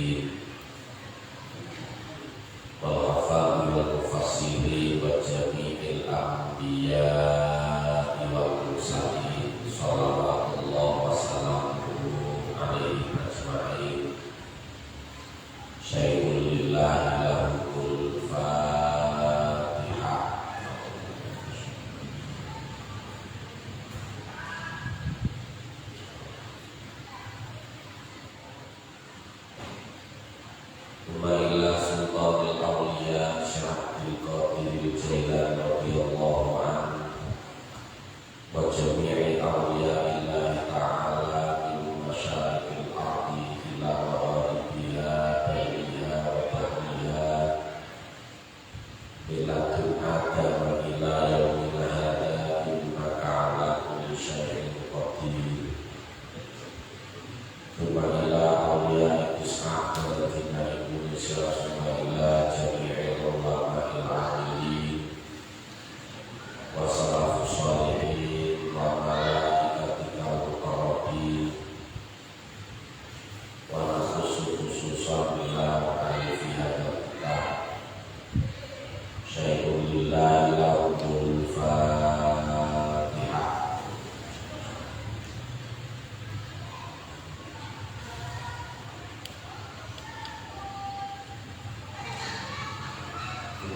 المرسلين والحفاظ والمفسرين وجميع الأنبياء والمرسلين صلوات الله وسلامه عليهم أجمعين. شيء لله له الفاتحة. ثم إلى سلطان الأولياء شيخ القادر الجيلاني رضي الله عنه وجميع أولياء الله تعالى من مشارق الأرض إلى مغاربها برها وبحرها بلدن آدم إلى يومنا هذا إنك على كل شيء قدير. ثم إلى أولياء التسعة الذين Indonesia, ثم إلى جميع العلماء العاملين وسلف الصالحين وملائكتك المقربين ونخص خصوصا بلا مؤلف هذا الكتاب شيء لله له الفاتحة.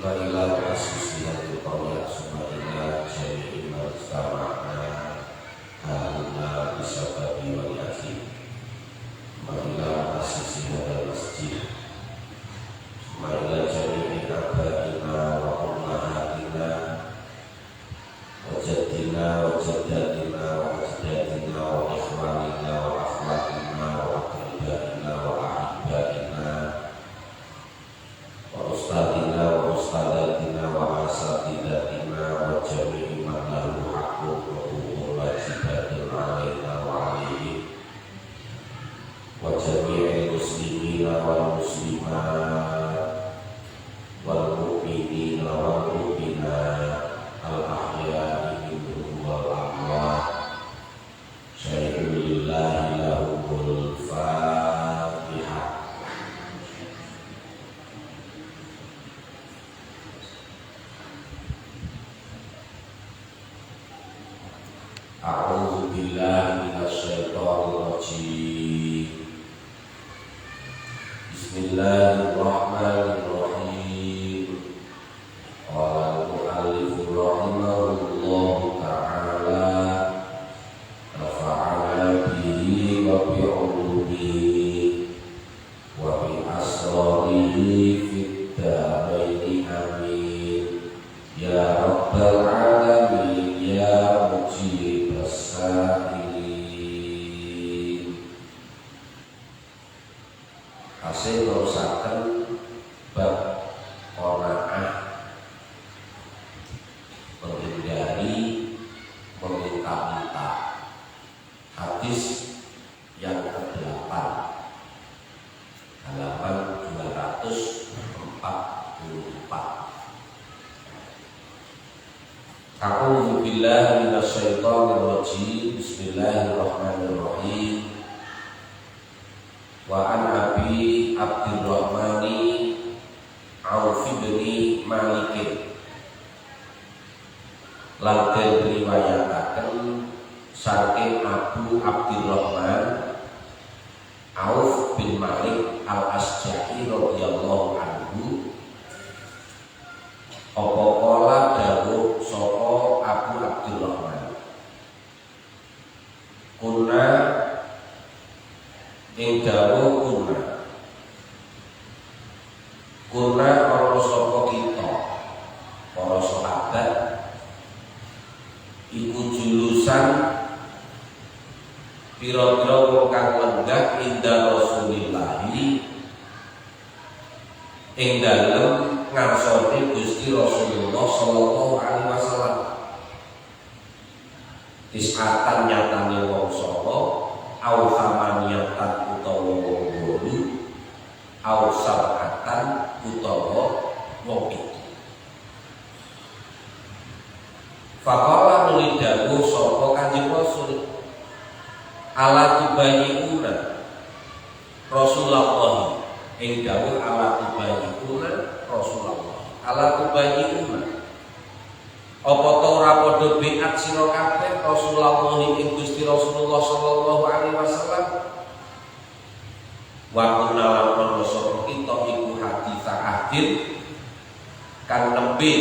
Ila asisihatul qawiyah summa jami'in al-istama'na halina bisababi wal yakin ila asisihatul masjid ila jami'in abadina wa ummahatina wa jaddina wa jaddatina wa ajdadina wa ikhwanina wa akhwatina wa akhribaina wa ahibbaina wa ustadina wa ustadatina wa asatidatina wa jami'i man lahu haqqun wa huququn wajibatun alaina wa alaihi wa jami'il muslimina wal muslimat wal mu'minina wal mu'minat al ahya'i minhum wal amwat. Syai'un lillahi lahumul Fatihah. A'udzu billahi minasyaitonir rajim. Bismillahirrahmanirrahim. Qala al-mu'allif rahimahullahu ta'ala nafa'ana bihi wa bi 'ulumihi wa bi asrarihi fid daraini amin ya rabbal alamin ya mujib as-sa'ilin. Hasil merusakan bab qanaah, menghindari meminta-minta. Hadis yang ke-8 halaman 244. A'udzu billahi minasyaitonir rajim. Bismillahirrahmanirrahim. Wa an Abi Abdurrahmani Auf bin Malik lan riwayataken saking Abu Abdurrahman Auf bin Malik al-Asja'i radhiyallahu anhu apa kala dawuh sapa Abu Abdurrahman kuna ing dawuh kuna ana sapa kita para sahabat iku julusan pira-pira wong kang lenggah inda Rasulillah ing dalem ngarsane Gusti Rasulullah sallallahu alaihi wasallam. Tis'atan nyatane wong sapa au thamaniyatan utawa wong bolu au sab'atan utawa wong pitu. Faqala nuli dawuh sapa Kanjeng Rasul ala tubayiuna Rasulullah ing dawuh ala tubayyuna Rasulullah. Ala tubayyuna. Apa ta ora padha biat sira kabeh Rasulullah ing Gusti Rasulullah sallallahu alaihi wasallam. Wa kunna lan sapa kita iku hadis akhir kan nembe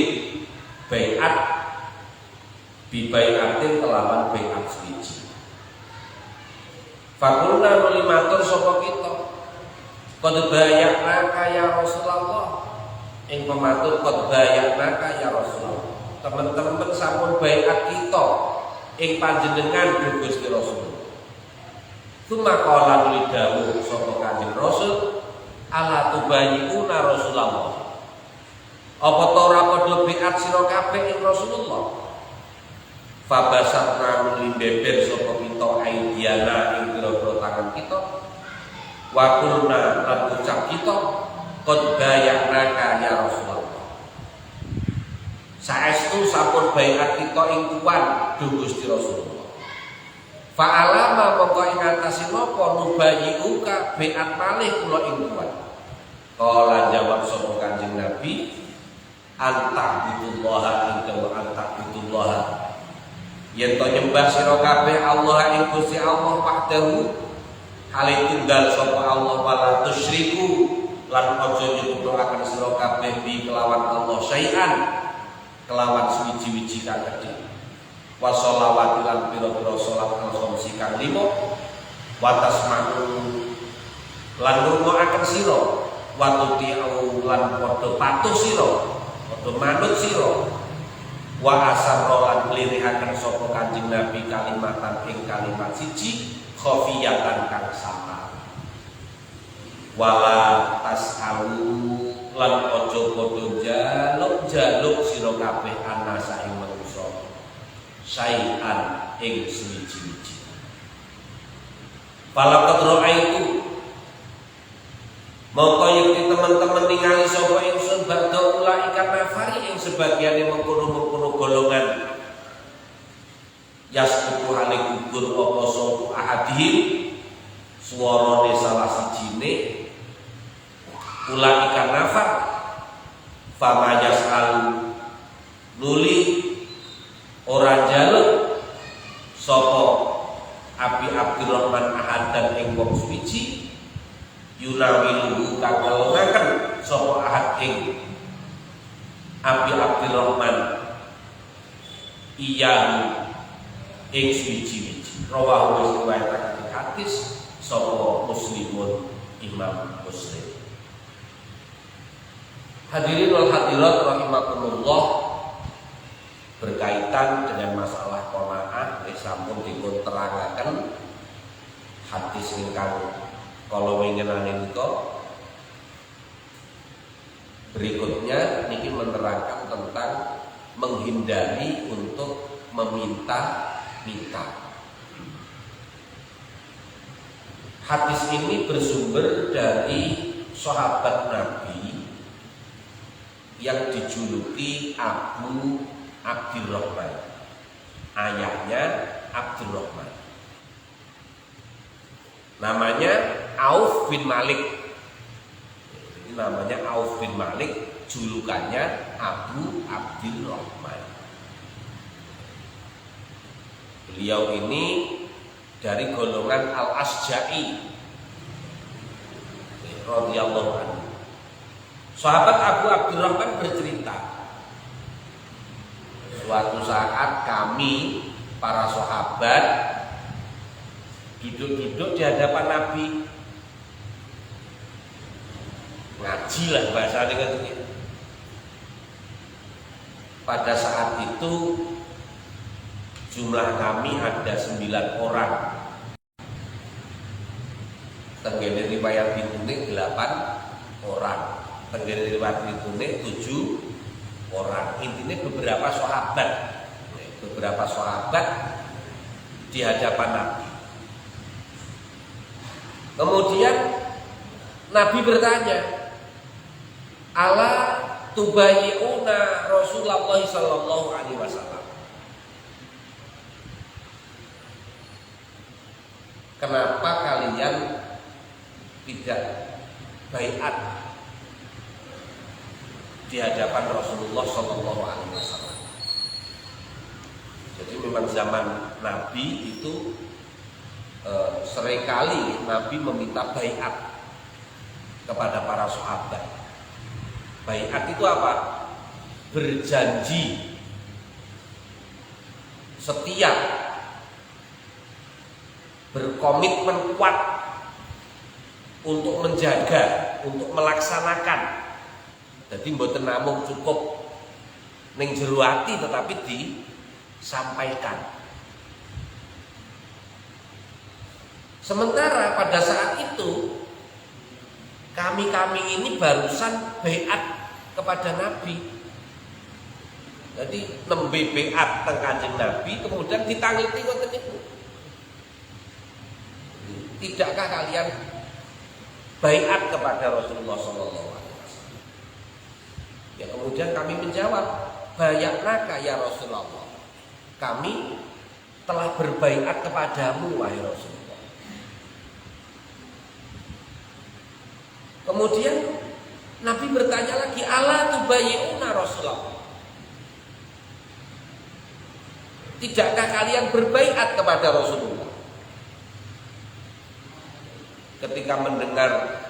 baiat bibaiatin kelawan baiat suci. Fakulna nuli matur sapa kita qad bayakna kaya Rasulullah ing pematur qad bayakna kaya Rasulullah. Teman-teman sampun baiat kita ing panjenengan Gusti Rasul. Tsumma qala nuli dawuh sapa Kanjeng Rasul ala tubayyuna Rasulullah. Apa ta ora padha baiat sira kabeh ing Rasulullah? Fabasatna nuli beber sapa kita aidiana ing pira-pira tangan kita. Wa qulna lan ucap kita qad bayakna ya Rasulullah. Saestu sampun baiat kita ing tuan Gusti Rasulullah. Fa alama mongko ing atase napa nubayyiuka baiat malih kula ing tuan. Kala jawab sapa Kanjeng Nabi anta bitullaha ing dawa anta bitullaha yen to nyembah sira kabeh Allah ing Gusti Allah wahdahu hale tunggal sapa Allah wala tusyriku lan aja nyekutuaken sira kabeh bi kelawan Allah syai'an kelawan suwiji-wiji kang gedhe wa sholawat lan pira-pira salat al-khamsi kang 5 wa tasma'u lan ngrungokaken sira wa tuti'u lan padha patuh sira padha manut sira wa asarra lan nglirihaken sapa Kanjeng Nabi kalimatan ing kalimat siji khafiyatan kang sama wala tasalu lan aja padha jaluk sira kabeh anasa ing manusa syai'an ing suwiji-wiji pala kadra itu mongko yen teman-teman ningali sapa ingsun badha ula ikan nafari ing sebagiane mengkono-mengkono golongan yaskuku hale gugur apa sapa ahadihim swarane salah sijine ula ikan nafar fama yasalu nuli ora jaluk sapa Abi Abdurrahman ahadan ing wong suci yunawiluhu kagel ngaken sapa ahad ing Abi Abdurrahman iyahu ing suci-wiji rawahu riwayat hadis sapa Muslimun Imam Muslim. Hadirin wal hadirat rahimakumullah, berkaitan dengan masalah qanaah sampun dipun terangaken hadis ingkang kalau winginane nika berikutnya niki menerangkan tentang menghindari untuk meminta-minta. Hadis ini bersumber dari sahabat Nabi yang dijuluki Abu Abdurrahman, ayahnya Abdurrahman. Namanya Auf bin Malik. Ini namanya Auf bin Malik, julukannya Abu Abdurrahman. Beliau ini dari golongan Al-Asja'i radhiyallahu anhu. Sahabat Abu Abdurrahman bercerita, suatu saat kami para sahabat duduk-duduk di hadapan Nabi, ngaji lah bahasa dengan itu. Pada saat itu jumlah kami ada 9 orang. Tenggene riwayat Bintune 8 orang. Tenggene riwayat Bintune 7 orang. Intinya beberapa sahabat di hadapan Nabi. Kemudian Nabi bertanya, ala tubayyi'una Rasulullah sallallahu alaihi wasallam. Kenapa kalian tidak baiat di hadapan Rasulullah Shallallahu Alaihi Wasallam. Jadi memang zaman Nabi itu seringkali Nabi meminta baiat kepada para sahabat. Baiat itu apa? Berjanji setia, berkomitmen kuat untuk menjaga, untuk melaksanakan. Jadi mboten namung cukup ning jero ati tetapi disampaikan. Sementara pada saat itu kami ini barusan baiat kepada Nabi. Jadi nembe baiat teng Kanjeng Nabi kemudian ditangeti ngoten niku. Tidakkah kalian baiat kepada Rasulullah sallallahu alaihi wasallam? Ya kemudian kami menjawab, bayatnaka ya Rasulullah. Kami telah berbaiat kepadamu wahai Rasulullah. Kemudian Nabi bertanya lagi, ala tubayyuna Rasulullah? Tidakkah kalian berbaiat kepada Rasulullah? Ketika mendengar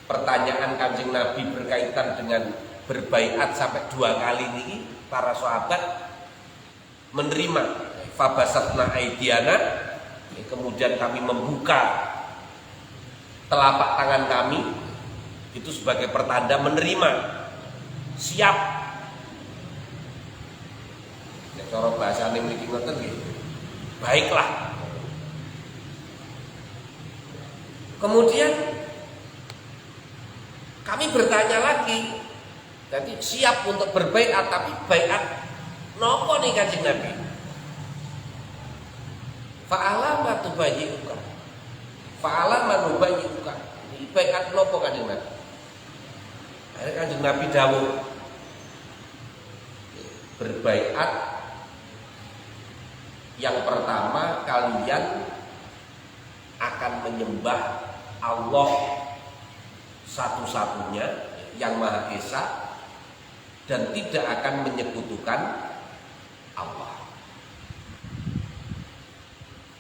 pertanyaan Kanjeng Nabi berkaitan dengan berbaiat sampai 2 kali ini, para sahabat menerima. Fabasatna aidiana, kemudian kami membuka telapak tangan kami, itu sebagai pertanda menerima, siap. Cara bahasane mriki ngoten nggih. Baiklah. Kemudian kami bertanya lagi. Jadi siap untuk berbaiat, tapi baiat napa nih Kanjeng Nabi? Fa'alama tubayyuka. Fa'alama nubayyuka. Ini baiat napa Kanjeng Nabi? Akhirnya Kanjeng Nabi dawuh berbaiat. Yang pertama, kalian akan menyembah Allah satu-satunya yang Maha Esa dan tidak akan menyekutukan Allah.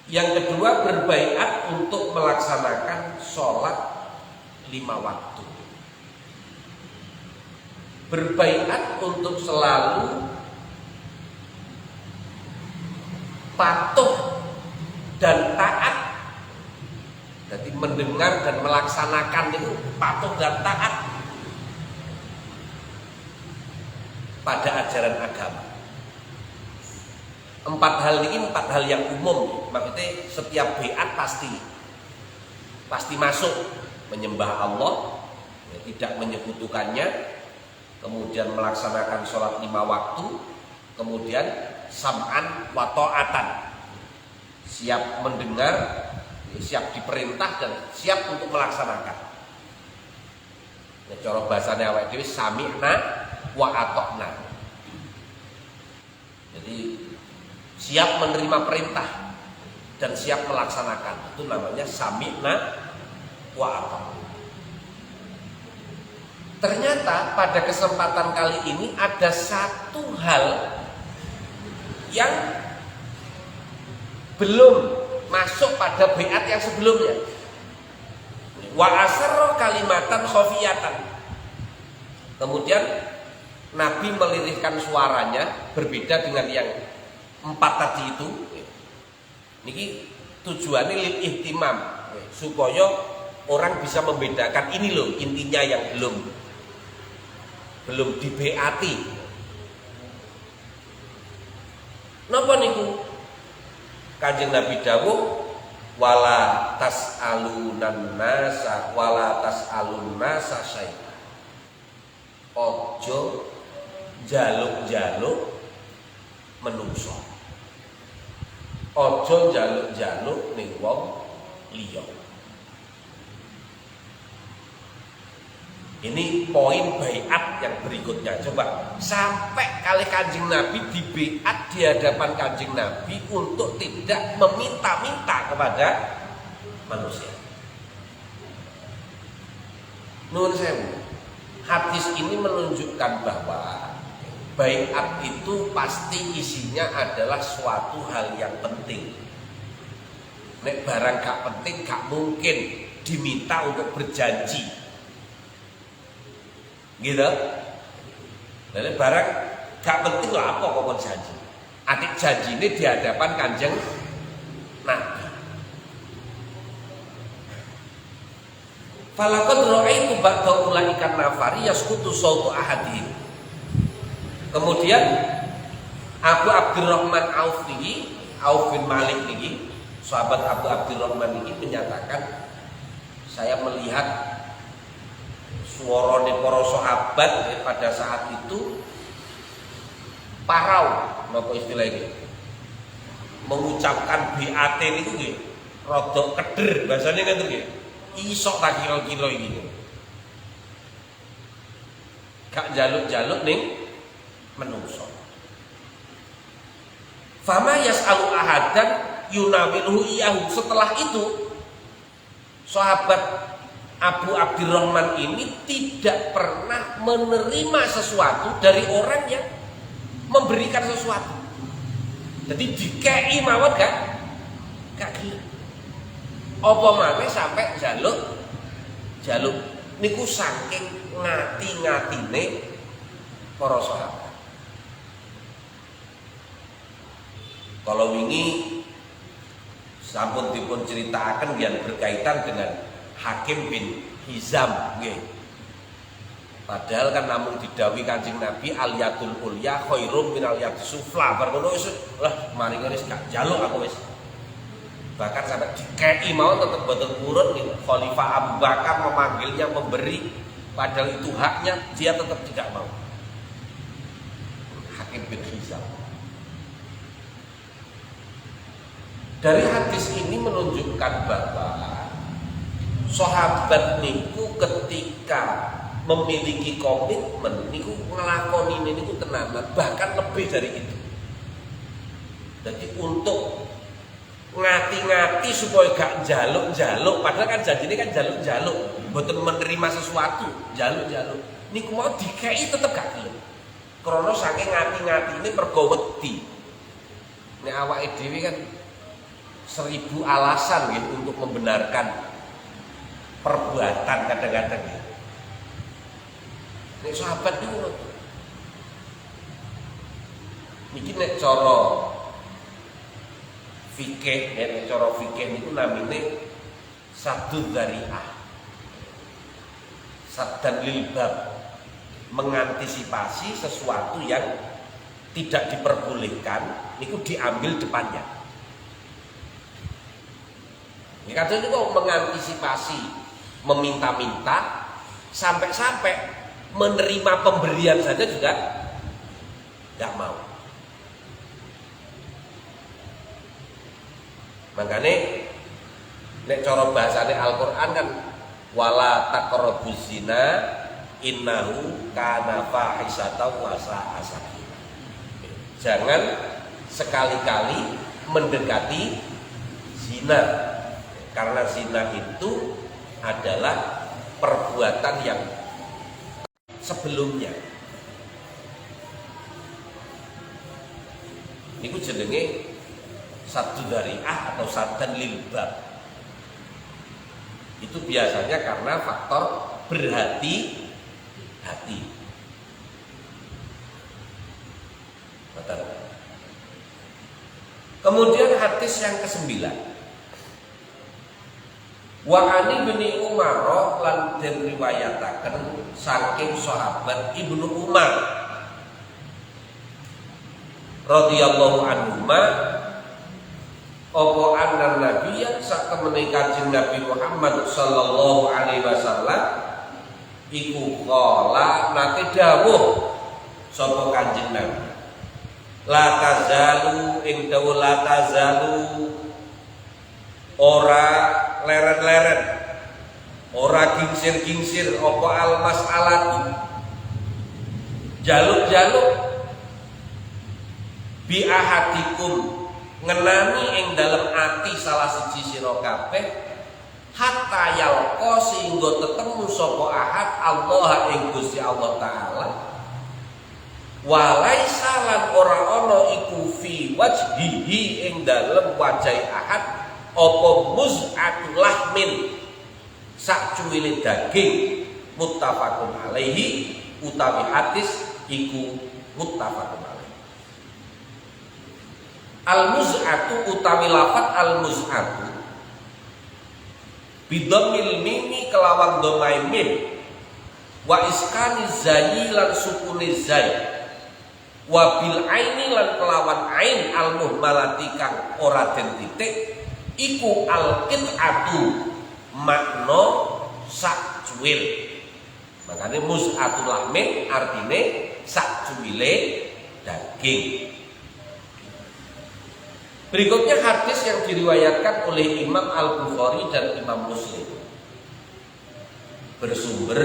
Yang kedua, berbaiat untuk melaksanakan sholat 5 waktu. Berbaiat untuk selalu patuh dan taat. Jadi mendengar dan melaksanakan itu patuh dan taat pada ajaran agama. 4 hal ini 4 hal yang umum. Maksudnya setiap baiat pasti masuk. Menyembah Allah, tidak menyekutukannya, kemudian melaksanakan sholat 5 waktu, kemudian sam'an wa ta'atan, siap mendengar, siap diperintah dan siap untuk melaksanakan. Nah, cara bahasanya awake dhewe sami'na wa ata'na. Jadi siap menerima perintah dan siap melaksanakan. Itu namanya sami'na wa ata'na. Ternyata pada kesempatan kali ini ada satu hal yang belum masuk pada baiat yang sebelumnya. Wa asarra kalimatan khafiyatan. Kemudian Nabi melirihkan suaranya berbeda dengan yang 4 tadi itu. Niki tujuannya lil ihtimam, supaya orang bisa membedakan ini loh intinya yang belum dibaiati. Napa niku? Kanjeng Nabi dawuh wala tas'alunan nasa wala tas'alun nasa syai'a. Ojo jaluk-jaluk menungso. Ojo jaluk-jaluk ning wong liya. Ini poin baiat yang berikutnya. Coba sampai kali Kanjeng Nabi di baiat di hadapan Kanjeng Nabi untuk tidak meminta-minta kepada manusia. Nuwun sewu. Hadis ini menunjukkan bahwa baiat itu pasti isinya adalah suatu hal yang penting. Nek barang gak penting gak mungkin diminta untuk berjanji. Gitu. Jadi barang gak penting lah apa kok janji. Atik janji ini di hadapan Kanjeng Nabi. Falaqad ra'aitu ba'da ulaikan nafari yasqutu sautu ahadihim. Kemudian Abu Abdurrahman Auf bin Malik ini, sahabat Abu Abdurrahman ini menyatakan, saya melihat suarane para sahabat pada saat itu parau, napa istilah ini? Mengucapkan BAT niku nggih, rada keder bahasane ngoten nggih. Isok tak kira-kira iki. Gak jaluk-jaluk ning menungso. Fama yas'alu ahadan yunawiluhu iyahu. Setelah itu sahabat Abu Abdurrahman ini tidak pernah menerima sesuatu dari orang yang memberikan sesuatu. Jadi dikei mawon gak gelem. Apa maneh sampai jaluk niku saking ngati-ngatine para sahabat. Kalau wingi sampun dipun ceritakan yang berkaitan dengan Hakim bin Hizam nggih. Padahal kan namun didhawuhi Kanjeng Nabi al-yadul ulya khairum minal yadis sufla. Bar ngono wis lah mari wis gak jaluk aku wis. Bahkan sampai dikei mau tetap boten purun nih. Khalifah Abu Bakar memanggilnya memberi, padahal itu haknya, dia tetap tidak mau. Hakim bin Hizam. Dari hadis ini menunjukkan bahwa sahabat niku ketika memiliki komitmen niku ngelakoni niku tenanan, bahkan lebih dari itu. Jadi untuk ngati-ngati supaya gak jaluk-jaluk, padahal kan janji ini kan jaluk-jaluk, mboten menerima sesuatu, jaluk-jaluk. Niku mau dikei tetep gak gelem. Krana saking ngati-ngati ini mergo wedi. Nek awake dhewe kan 1000 alasan gitu untuk membenarkan perbuatan kadang-kadang gitu. Nek sahabat niku ngoten. Niki nek cara fikih, cara fikih itu namanya sadud dzari'ah, saddan lil bab, mengantisipasi sesuatu yang tidak diperbolehkan itu diambil depannya. Ini kadang itu mengantisipasi, meminta-minta, sampai-sampai menerima pemberian saja juga tidak mau. Makanya nek cara bahasane Al-Qur'an kan wala taqrabuz zina innahu kana fahisatan wa sa'a sabila. Jangan sekali-kali mendekati zina, karena zina itu adalah perbuatan yang sebelumnya. Niku jenenge sadud dzari'ah atau saddan lil bab. Itu biasanya karena faktor berhati-hati. Betul. Kemudian hadis yang ke-9. Wa ani bin Umar lan den riwayataken saking sahabat Ibnu Umar radhiyallahu anhuma apa anna nabiyya sak temene Kanjeng Nabi Muhammad sallallahu alaihi wasallam iku qala nate dawuh sapa Kanjeng Nabi la tazalu ing dawuh la tazalu ora leren-leren ora gingsir-gingsir apa al-mas'alatu jaluk-jaluk bi ahadikum ngenani ing dalam ati salah siji sira kabeh hatta yalqa sehingga tetemu sapa ahad Allah ing Gusti Allah taala walaisa lan ora ana iku fi wajhihi ing dalem wajahi ahad apa muz'atul lahmin sak cuwile daging muttafaqun alaihi utawi hadis iku muttafaqun alaihi. Al-muz'atu utawi lafat al-muz'atu bidomil mimi kelawan domai mim wa iskani zayi lan sukune zai wa bil aini lan kelawan ain al muhmalati kang ora den titik iku al qit'atu makna sak cuwil. Makane muz'atul lahmin artine sak cuwile daging. Berikutnya hadis yang diriwayatkan oleh Imam Al-Bukhari dan Imam Muslim bersumber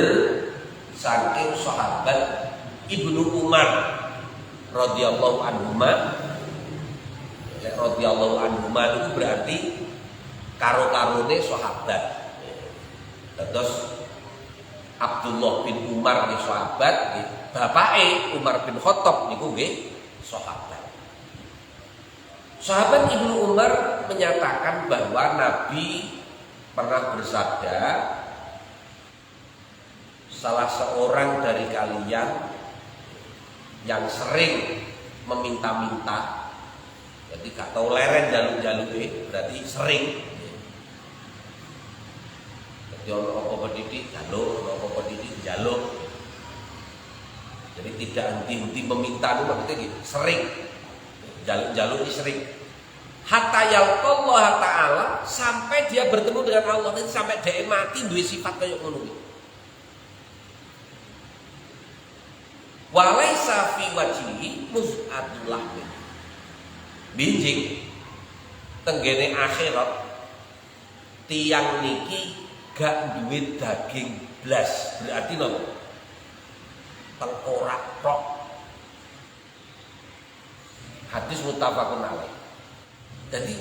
saking sahabat Ibnu Umar radhiyallahu anhuma. Radhiyallahu anhuma itu berarti karo-karone sahabat. Terus Abdullah bin Umar ni sahabat, bapake Umar bin Khattab niku nggih sahabat. Sahabat Ibnu Umar menyatakan bahwa Nabi pernah bersabda, salah seorang dari kalian yang sering meminta-minta, jadi gak tahu leren jaluk-jaluk berarti sering. Jadi ono apa didik jaluk, ono apa didik jaluk. Jadi tidak henti-henti meminta itu maksudnya gitu, sering. Jaluk-jaluk ini sering. Hatta yalqallah ta'ala sampai dia bertemu dengan Allah, nanti sampai dia mati duwe sifat kayak ngono iki. Walaisa fi wajhihi muz'atul lahmin. Binjing tenggene akhirat tiang niki gak duwe daging blas, berarti nopo? Tengkorak tok. Hadis muttafaqun alaih. Jadi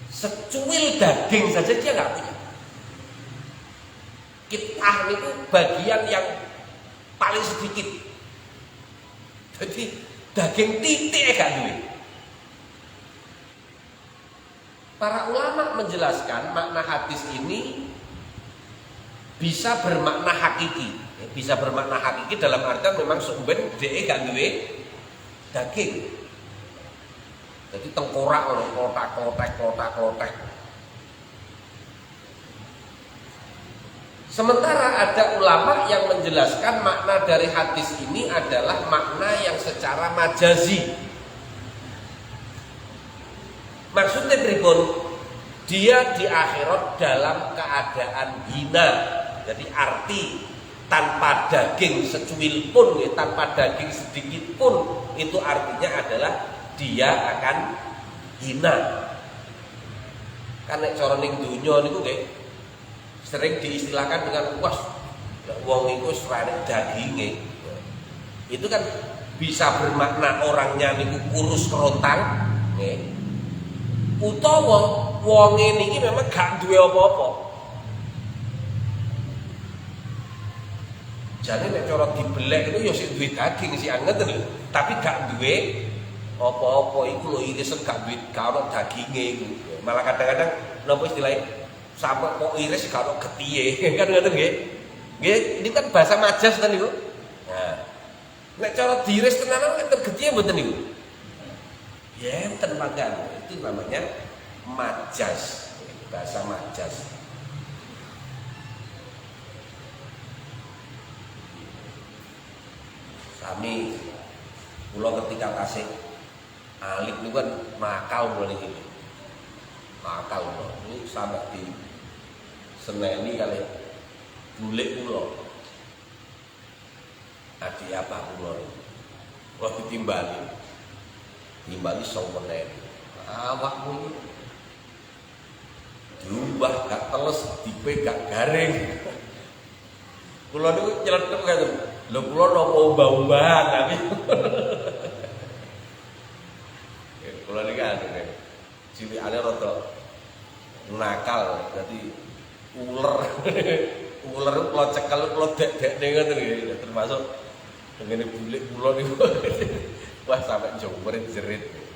secuil daging saja dia nggak punya. Kitah itu bagian yang paling sedikit. Jadi daging titik gak duwe. Para ulama menjelaskan makna hadis ini bisa bermakna hakiki. Bisa bermakna hakiki dalam artian memang sumben dhek gak duwe daging. Jadi tengkorak klotak. Sementara ada ulama yang menjelaskan makna dari hadis ini adalah makna yang secara majazi. Maksudnya pripun? Dia di akhirat dalam keadaan hina. Jadi arti tanpa daging secuil pun, tanpa daging sedikit pun, itu artinya adalah dia akan hina. Kan nek cara ning donya niku nggih sering diistilahkan dengan wah wong iku srane daginge. Itu kan bisa bermakna orangnya niku kurus kerontang, nggih. Utawa wonge niki memang gak duwe apa-apa. Jadi nek cara dibelek itu ya sik duwe daging sik anget lho, tapi gak duwe apa-apa iku lho irisan gak duwe karo daginge iku. Malah kadang-kadang napa istilahnya sampe kok iris karo getihe kan ngoten nggih. Nggih, ini kan bahasa majas kan niku. Nah, nek cara diiris tenanan kan getihe mboten niku. Ya, enten mangkan. Itu namanya majas. Bahasa majas. Kami pulau ketika tasik Alif itu kan nakal mulai ini, nakal ini sampai di seneni kali bulik pulau, adi apa pulau, waktu timbali sawenen, awakmu ini diubah gak teles, dipegang garing, pulau itu nyeletuk kan tuh. Lho kula napa umbah-umbahan tapi. Kula niki anu nek cilikane rada nakal, dadi ular. Ular kalau cekel kalau dek-dek ngoten nggih, termasuk ngene bulik kula niku. Wah, sampai jerit-jerit.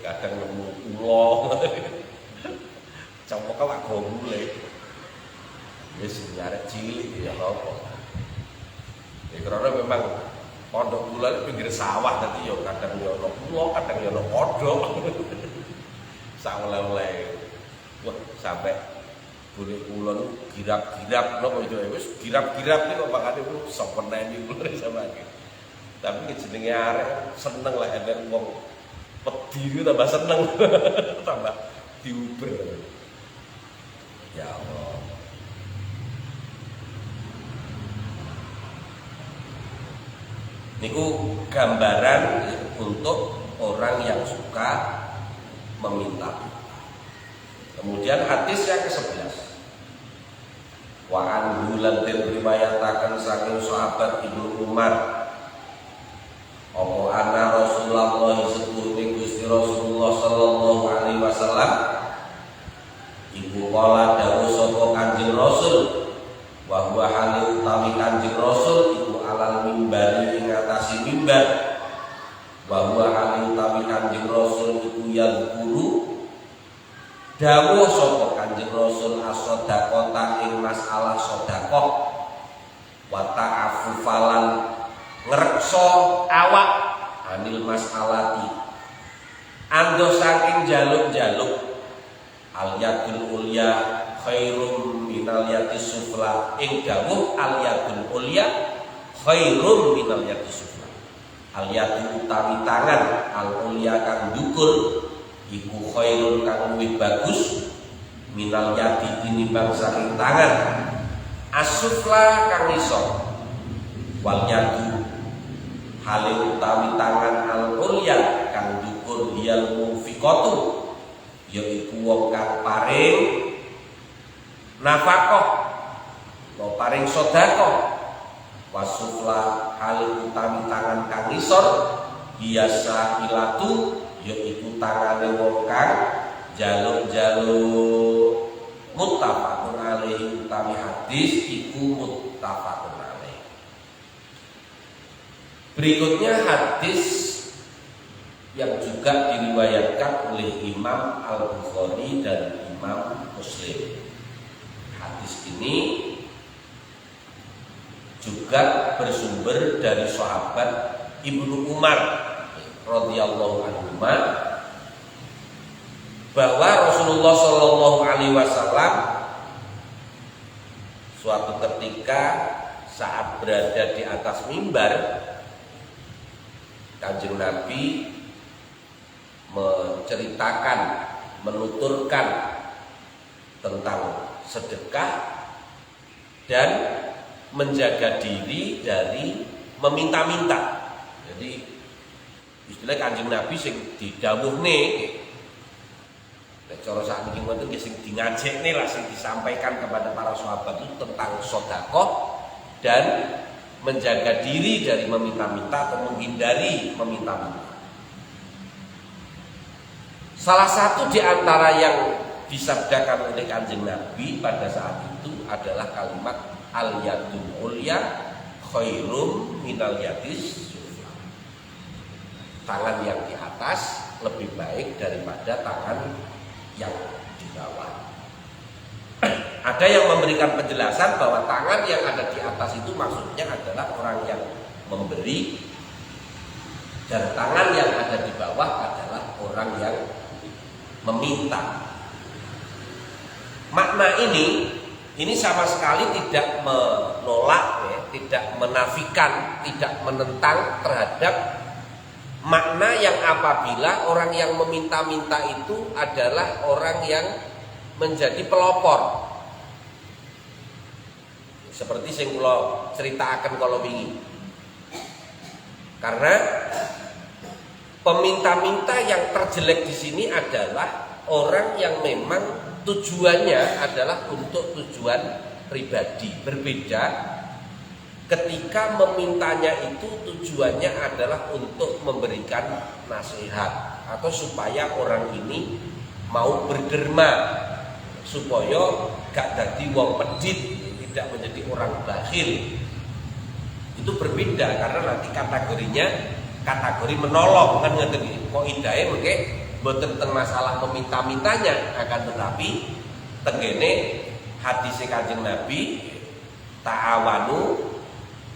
Kadang nemu ulo. Cemok kok gomule. Wis arek cilik ya apa. Ya karena memang pondok kula iki pinggir sawah dadi yo kadang yo ono ulo, kadang yo ono kodhok. Sawole-ole. Wah, sampai boleh kulon girap-girap napa itu wis girap-girap niku pakane sopeneni kula sama iki. Tapi jenenge arek seneng lah enek wong wedi tambah seneng tambah diuber. Ya Allah. Niku gambaran untuk orang yang suka meminta. Kemudian hadis yang ke-11. Wa anhu lan riwayataken saking sahabat Ibnu Umar. Apa anna Rasulullah setuhune Gusti Rasulullah sallallahu alaihi wasallam iku kala dawuh sapa Kanjeng Rasul wa huwa hale utawi Kanjeng Rasul iku alal mimbari ing atase mimbar wa huwa hale utawi Kanjeng Rasul iku yadhkuru dawuh sapa Kanjeng Rasul as-shadaqata ing masalah sedekah wa ta'affufalan ngrekso awak anil masalati ando saking jaluk-jaluk al yadul ulya khairum minal yadis sufla ing dawuh al yadul ulya khairum minal yadis sufla al yadu utawi tangan al ulya kang dhukur iku khairun kang luwih bagus minal yadi tinimbang saking tangan asufla kang isor wal yadu hale utawi tangan al-ulya kang dukur hiyal mufiqatu yaiku wong kang paring nafaqah utawa paring sedekah wasufla hale utawi tangan kang isor biasa ilatu yaiku tangane wong kang jaluk-jaluk muttafaqun alaihi utawi hadis iku muttafaqun. Berikutnya hadis yang juga diriwayatkan oleh Imam Al-Bukhari dan Imam Muslim. Hadis ini juga bersumber dari sahabat Ibnu Umar radhiyallahu anhu bahwa Rasulullah Shallallahu alaihi wasallam suatu ketika saat berada di atas mimbar Kanjeng Nabi menceritakan, menuturkan tentang sedekah dan menjaga diri dari meminta-minta. Jadi istilah Kanjeng Nabi sing didhawuhne nek cara sakniki ngoten nggih sing dingajekne lah sing disampaikan kepada para sahabat itu tentang sedekah dan menjaga diri dari meminta-minta atau menghindari meminta-minta. Salah satu di antara yang disabdakan oleh Kanjeng Nabi pada saat itu adalah kalimat al-yadul ulya khairum minal yadis sufla. Tangan yang di atas lebih baik daripada tangan yang di bawah. Ada yang memberikan penjelasan bahwa tangan yang ada di atas itu maksudnya adalah orang yang memberi, dan tangan yang ada di bawah adalah orang yang meminta. Makna ini sama sekali tidak menolak, ya, tidak menafikan, tidak menentang terhadap makna yang apabila orang yang meminta-minta itu adalah orang yang menjadi pelopor. Seperti sing kula ceritakan kalau wingi. Karena peminta-minta yang terjelek di sini adalah orang yang memang tujuannya adalah untuk tujuan pribadi. Berbeda ketika memintanya itu tujuannya adalah untuk memberikan nasihat atau supaya orang ini mau berderma, supaya gak dadi wong pedit, tidak menjadi orang bakhil. Itu berbeda karena nanti kategorinya kategori menolong kan ngoten iki. Kok idahe mengke mboten teng masalah meminta-mintanya, akan tetapi tengene hadis Kanjeng Nabi ta'awanu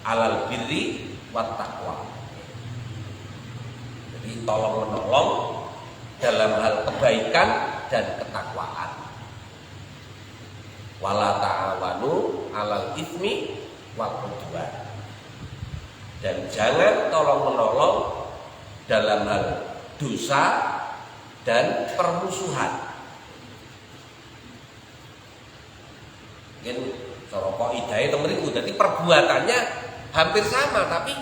alal birri wat taqwa. Jadi tolong menolong dalam hal kebaikan dan ketakwaan. Wala ta'awanu alal itsmi wal udwan. Dan jangan tolong menolong dalam hal dosa dan permusuhan. Mungkin cara kaidah itu mriku dadi perbuatannya hampir sama tapi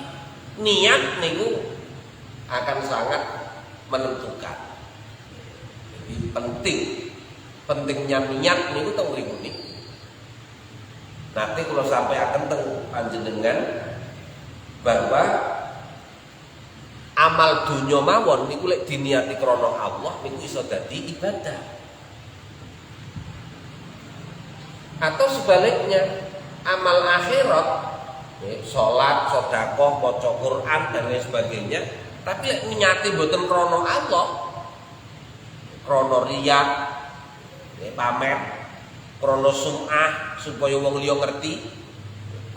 niat niku akan sangat menentukan. Jadi pentingnya niat niku teng mriku niku. Nanti kalau sampai akan teng panjenengan bahwa amal dunya mawon niku lek diniati krana Allah niku iso dadi ibadah. Atau sebaliknya amal akhirat, salat, sedekah, maca Quran dan lain sebagainya, tapi lek niati mboten krana Allah, krana riya, pamer, krana sum'ah supaya wong liya ngerti,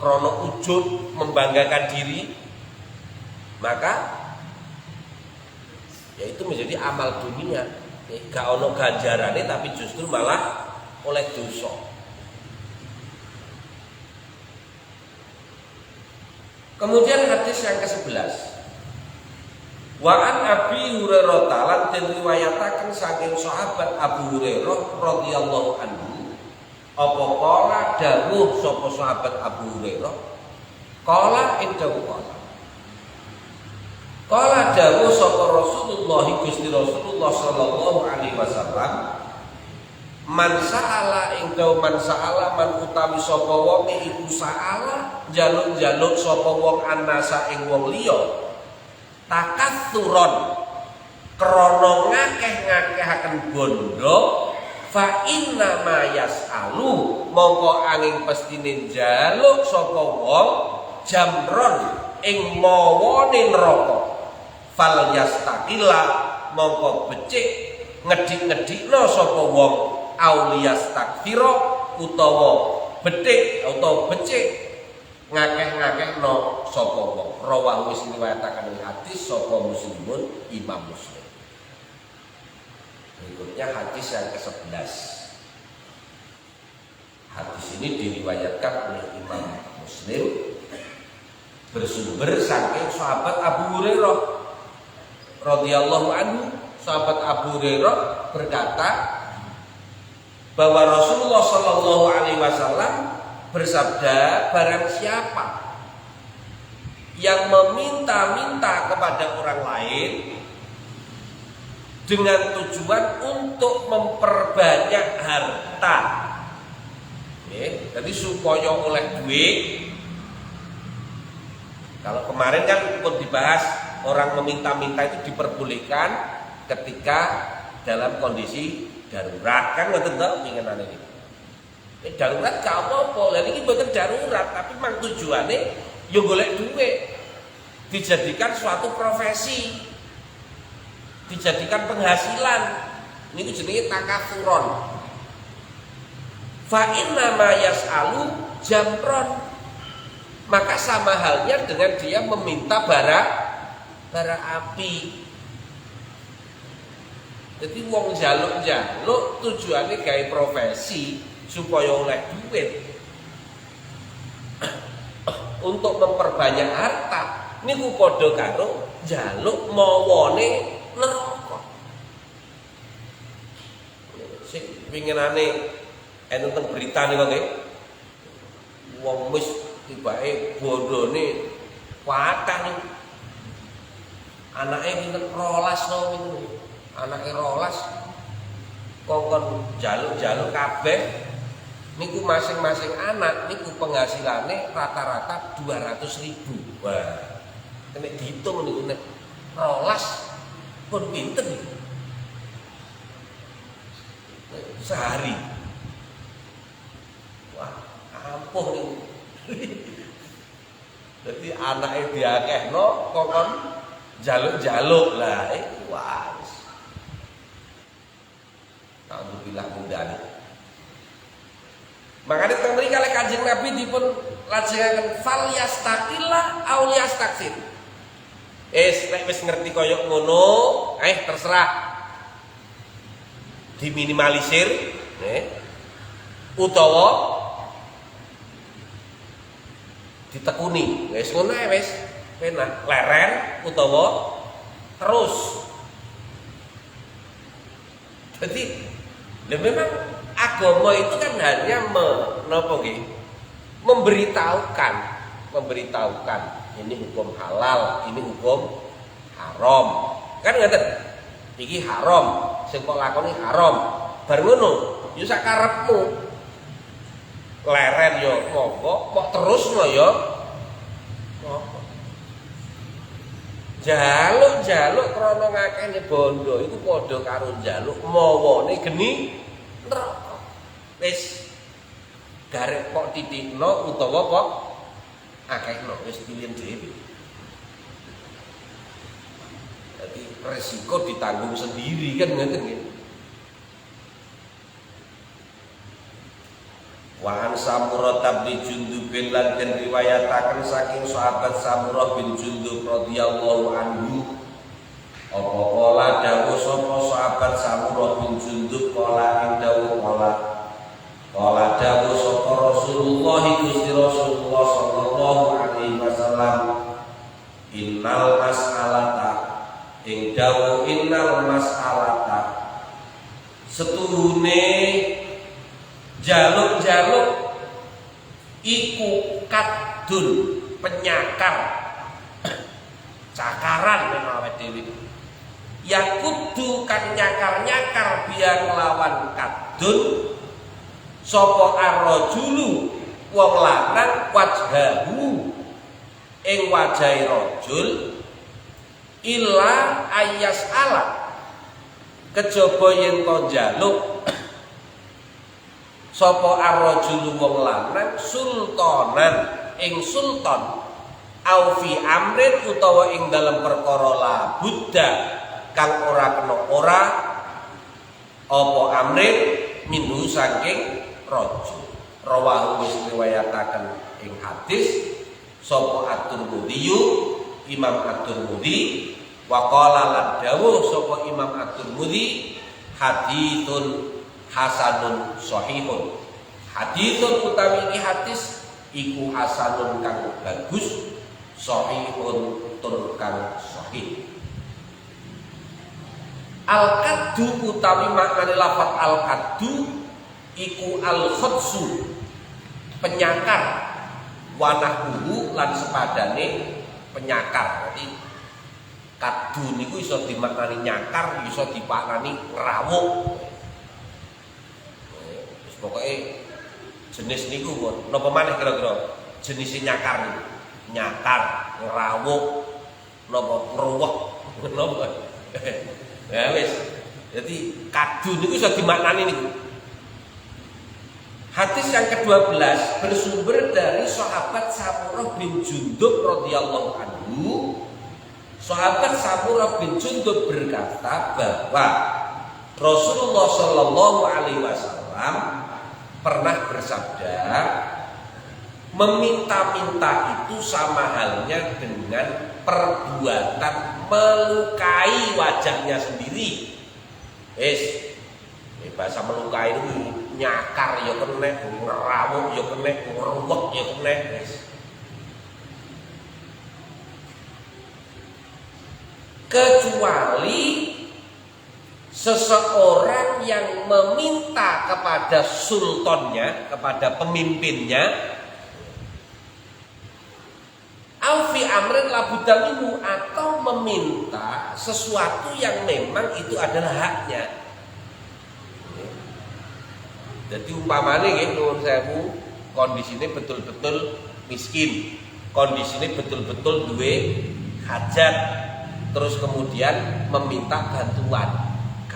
krana ujub membanggakan diri, maka ya itu menjadi amal dunia. Gak ono ganjarane tapi justru malah oleh dosa. Kemudian hadis yang ke-11. Wa an Abi Hurairah lan den riwayataken saking sahabat Abu Hurairah radhiyallahu anhu. Apa kala dawuh sapa sahabat Abu Hurairah? Kala indahu kala. Kala dawuh sapa Rasulullah Gusti Rasulullah sallallahu alaihi wasallam, man sa'ala ingkau man sa'ala man utawi sapa wong iku sa'ala jaluk-jaluk sapa wong annasa ing wong liya takatsuron krana ngakeh-ngakehaken bondo fa inna ma yas'alu mongko angin pestine jaluk sapa wong jamron ing mawane neraka fal yastaqilla mongko becik ngedik-ngedikna sapa wong auliyas takfiro utawa betik atau becik ngakeh-ngakehno sapa wong. Rawahu wis riwayataken hadis sapa Muslimun Imam Muslim. Berikutnya hadis yang ke-11. Hadis ini diriwayatkan oleh Imam Muslim bersumber saking sahabat Abu Hurairah radhiyallahu anhu. Sahabat Abu Hurairah berkata bahwa Rasulullah Shallallahu Alaihi Wasallam bersabda, barang siapa yang meminta-minta kepada orang lain dengan tujuan untuk memperbanyak harta, jadi supaya oleh duit. Kalau kemarin kan pun dibahas orang meminta-minta itu diperbolehkan ketika dalam kondisi darurat kan ngoten to pingenane iki. Darurat gak apa-apa. Lah niki mboten darurat tapi mang tujuane yo golek duit. Dijadikan suatu profesi. Dijadikan penghasilan. Niku jenenge takatsuron. Fa inna ma yas'alu jamron. Maka sama halnya dengan dia meminta bara api. Jadi wong jaluk-jaluk tujuannya gawe profesi supaya oleh duit untuk memperbanyak harta. Niku padha karo jaluk mawane neraka. Sing pinginane enten teng berita niku nggih. Wong wis tibake bondone kathah niku. Anake pinten 12 to niku. Anake 12 kongkon jaluk-jaluk kabeh niku masing-masing anak niku penghasilannya rata-rata 200.000. Wah, nek dihitung niku nek 12 pun pinten niku. Sehari. sepuh niku. Dadi anake diakehno kok jaluk-jaluk lah wis. Alhamdulillah mundane. Makanya teng mriki kalih Kanjeng Nabi dipun lajengaken fal yastaqillah aw yastaqsil. Nek wis ngerti kaya ngono, terserah. Diminimalisir, utawa ditekuni. Wis ngono ae wis penak, leren utawa terus. Jadi, memang agama itu kan hanya memberitahukan ini hukum halal, ini hukum haram. Kan ngoten. Iki haram, sing kok lakoni haram. Bar ngono, yo sak karepmu. Leren yo monggo, kok terusno yo. Jaluk-jaluk krana ngakehne bondo iku padha karo jaluk mawane geni neraka. Wis garek kok titikno utawa kok akehno wis pilih dhewe. Jadi resiko ditanggung sendiri kan ngoten nggih. Wa an Samurah bin Jundub lan den riwayataken saking sahabat Samurah bin Jundub radhiyallahu anhu apa kala dawuh sapa sahabat Samurah bin Jundub kala ing dawuh kala dawuh sapa Rasulullah Gusti Rasulullah sallallahu alaihi wasallam innal mas'alata ing dawuh innal mas'alata setuhune jaluk-jaluk iku kadun penyakar cakaran menawa dhewe ya kudu kang nyakar-nyakar biar lawan kadun sapa arrajulu wong lanang wajhahu ing wajahe rajul illa ayas ala kejaba yen to njaluk sapa arrajulu wong lanang sultanan ing sultan au fi amrin utawa ing dalam perkara la buddha kang ora kena ora apa amrin minhu saking rajul rawahu wis riwayataken ing hadis sapa at-Tirmidzi Imam at-Tirmidzi wa qala lan dawuh sapa Imam at-Tirmidzi haditsun hasanun sahihun. Haditsun utawi iki hadis iku hasanun kang bagus, sahihun tur kang sahih. Al-qaddu utawi maknane lafaz al-qaddu iku al-khadsu penyakar wanahuhu lan sepadane penyakar. Jadi kaddu niku iso dimaknani nyakar, iso dimaknani ngrawuk. Pokoknya jenis niku napa maneh kira-kira jenis nyakar niku. Nyakar, ngrawuk, napa ngruwek, napa. Ya wis. Jadi kaddu niku iso dimaknani niku. Hadis yang ke-12 bersumber dari sahabat Samurah bin Jundub radhiyallahu anhu. Sahabat Samurah bin Jundub berkata bahwa Rasulullah sallallahu alaihi wasallam pernah bersabda, meminta-minta itu sama halnya dengan perbuatan melukai wajahnya sendiri. Bahasa melukai itu nyakar ya kena, ngerawuk ya kena, ngeruwek ya kena. Kecuali seseorang yang meminta kepada sultannya, kepada pemimpinnya, alfi amrin labudamimu, atau meminta sesuatu yang memang itu adalah haknya. Jadi umpamanya nuwun sewu kondisinya betul-betul miskin, kondisinya betul-betul duwe hajat, terus kemudian meminta bantuan.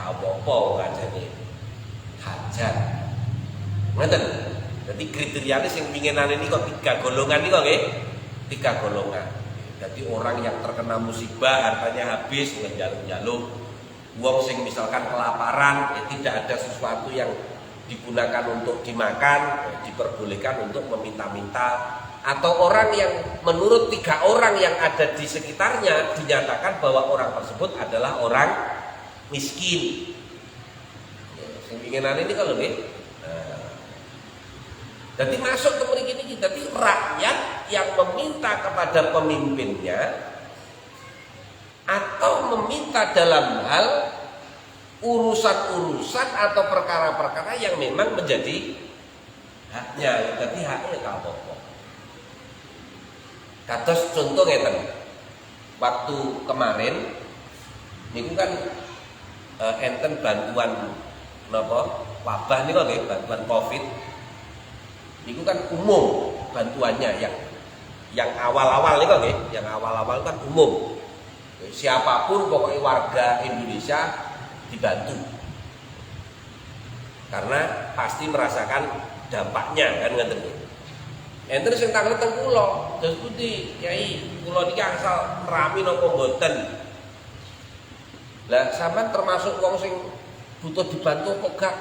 Apa-apa ngajane hajat. Ngoten. Jadi kriterianya yang pinginan ini kok 3 golongan ini kok nggih. 3 golongan. Jadi orang yang terkena musibah hartanya habis njaluk-njaluk. Wong sing misalkan kelaparan, tidak ada sesuatu yang digunakan untuk dimakan, diperbolehkan untuk meminta-minta. Atau orang yang menurut 3 orang yang ada di sekitarnya dinyatakan bahwa orang tersebut adalah orang miskin. Sing pinginan ini kalau nih. Jadi masuk ke mriki niki, jadi rakyat yang meminta kepada pemimpinnya atau meminta dalam hal urusan-urusan atau perkara-perkara yang memang menjadi haknya, jadi haknya gak apa-apa. Kados contoh ngeten. Waktu kemarin niku kan enten bantuan napa wabah niku nggih, bantuan Covid. Niku kan umum bantuannya yang awal-awal niku nggih, yang awal-awal kan umum. Siapapun pokoknya warga Indonesia dibantu. Karena pasti merasakan dampaknya kan ngoten nggih. Enten sing tanglet teng kula, dos pundi, Kyai, kula niki asal rami napa mboten. Lah sampean termasuk wong sing butuh dibantu apa gak?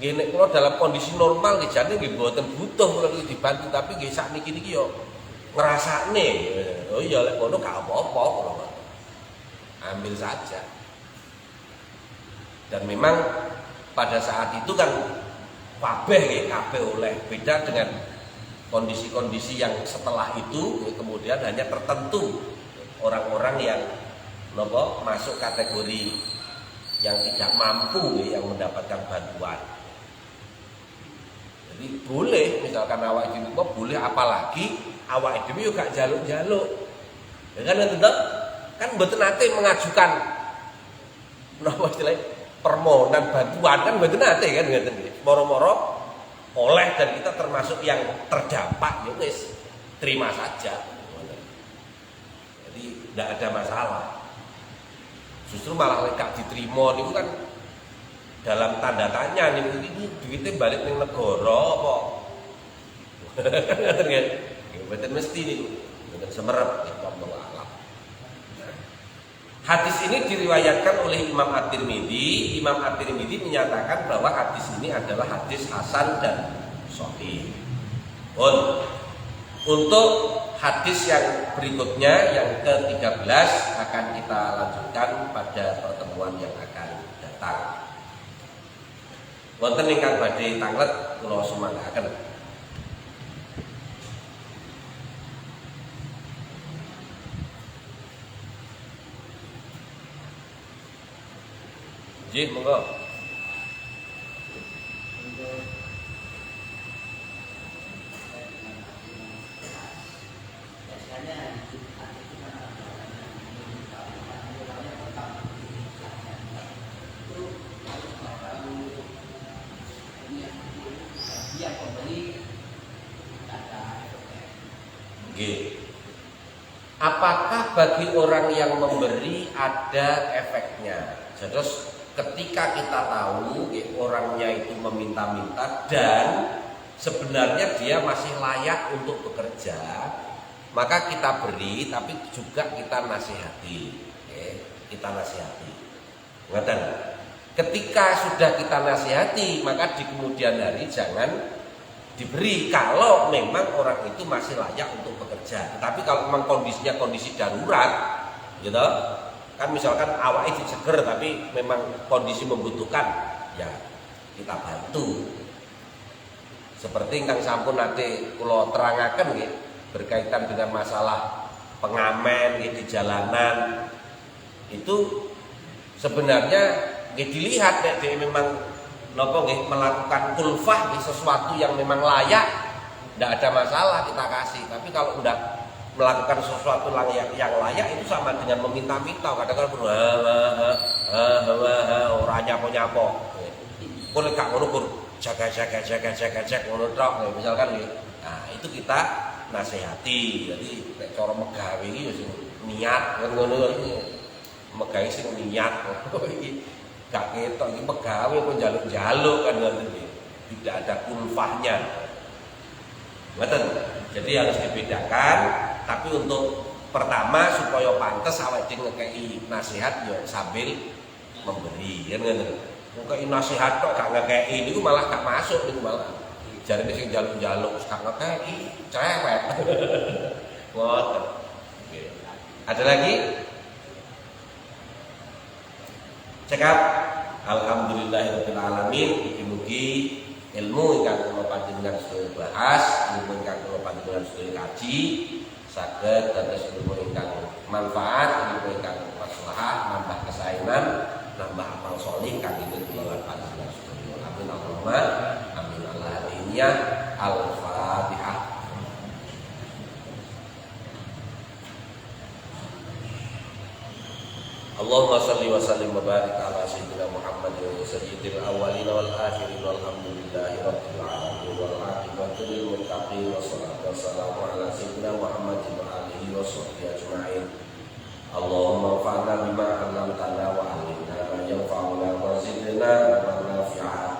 Nggih nek kula dalam kondisi normal nggih jane nggih mboten butuh kula iki dibantu, tapi nggih sakniki niki yo ngrasakne. Oh iya lek ngono gak apa-apa kula. Ambil saja. Dan memang pada saat itu kan kabeh nggih kabeh oleh, beda dengan kondisi-kondisi yang setelah itu kemudian hanya tertentu orang-orang yang masuk kategori yang tidak mampu yang mendapatkan bantuan. Jadi boleh misalkan awak dhewe boleh, apalagi awak dhewe yo gak jaluk-jaluk. Ya kan tetep kan mboten nate mengajukan istilahnya permohonan bantuan kan mboten nate kan ngoten nggih. Moro-moro oleh dan kita termasuk yang terdampak, ya wis terima saja. Jadi tidak ada masalah. Justru malah lek diterima niku kan dalam tanda tanya niku iki duitnya balik ning negara apa. Ngoten nggih. Mboten mesti niku. Mboten semerep wallahu a'lam. Hadis ini diriwayatkan oleh Imam At-Tirmidzi. Imam At-Tirmidzi menyatakan bahwa hadis ini adalah hadis hasan dan sahih. Untuk hadis yang berikutnya yang ke-13 akan kita lanjutkan pada pertemuan yang akan datang. Wonten ingkang badhe tanglet kula sumanggaken. Nggih, monggo. Apakah bagi orang yang memberi ada efeknya? Terus ketika kita tahu orangnya itu meminta-minta dan sebenarnya dia masih layak untuk bekerja, maka kita beri, tapi juga kita nasihati. Kita nasihati. Ngoten. Ketika sudah kita nasihati, maka di kemudian hari jangan diberi kalau memang orang itu masih layak untuk bekerja. Tapi kalau memang kondisinya kondisi darurat, gitu, kan misalkan awak itu seger tapi memang kondisi membutuhkan, ya kita bantu. Seperti ingkang sampun nanti kula terangaken nggih berkaitan dengan masalah pengamen di jalanan itu sebenarnya nggih dilihat nek dia memang napa nggih melakukan kulfah di sesuatu yang memang layak, tidak ada masalah kita kasih. Tapi kalau udah melakukan sesuatu yang layak itu sama dengan meminta-minta. Kadang-kadang ora nyapo-nyapo. Kok gak ngono kur jaga ngono tok misalkan nggih. Nah, itu kita nasihati. Jadi nek cara megawe iki wis niat ngono megawe sing niat. Iki gak ketok iki pegawe kok njaluk-njaluk kan ngoten iki. Tidak ada kulfahnya. Betul. Jadi harus dibedakan. Tapi untuk pertama supaya pantas awake dhewe ngekei nasihat ya sambil memberi kan ngono. Ngekei nasihat kok gak ngekei niku malah gak masuk niku malah. Jarine sing njaluk-njaluk gak ngekei cerewet. Ngoten. Ada lagi? Cekap. Alhamdulillahirabbil alamin. Mugi-mugi ilmu ingkang kula panjenengan sedaya bahas, ilmu ingkang kula panjenengan sedaya kaji saged dados ilmu ingkang manfaat, ilmu ingkang maslahah, nambah kesaenan, nambah amal sholih kangge kula panjenengan sedaya. Amin Allahumma amin ala diniyah. Al-Fatihah. Allahumma salli wa sallim wa barik ala sayyidina Muhammad wa sayyidil awwalin wal akhirin walhamdulillahi rabbil alamin wal aqibatu lil muttaqin wassalatu wassalamu ala sayyidina Muhammadin wa alihi wa sahbihi ajma'in. Allahumma anfa'na bima 'allamtana wa 'allimna ma yanfa'una wa zidna ilman nafi'a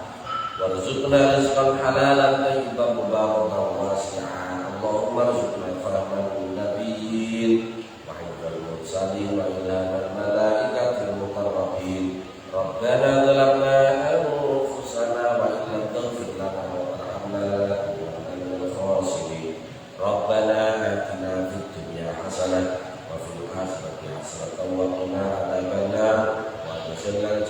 warzuqna rizqan halalan tayyiban mubarakan wasi'a. Allahumma arzuqna fahman nabiyyin wa 'ilmal mursalin wa ilhaman malaikatil muqarrabin. Rabbana zalamna anfusana wa illam taghfir lana wa tarhamna lanakunanna minal khasirin. Rabbana atina fid dunya hasanah wa fil akhirati hasanah wa qina adzabannar wa adkhilna